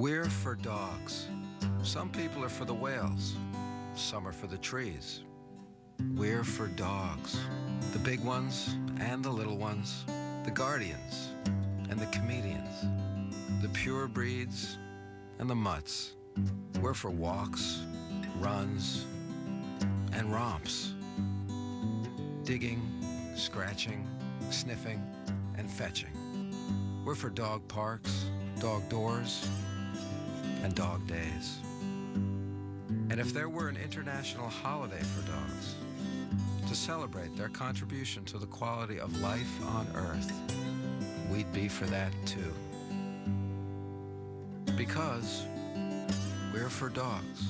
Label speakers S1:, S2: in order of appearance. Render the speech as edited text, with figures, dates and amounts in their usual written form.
S1: We're for dogs. Some people are for the whales. Some are for the trees. We're for dogs. The big ones and the little ones. The guardians and the comedians. The pure breeds and the mutts. We're for walks, runs, and romps. Digging, scratching, sniffing, and fetching. We're for dog parks, dog doors, and dog days. And if there were an international holiday for dogs, to celebrate their contribution to the quality of life on Earth, we'd be for that too. Because we're for dogs.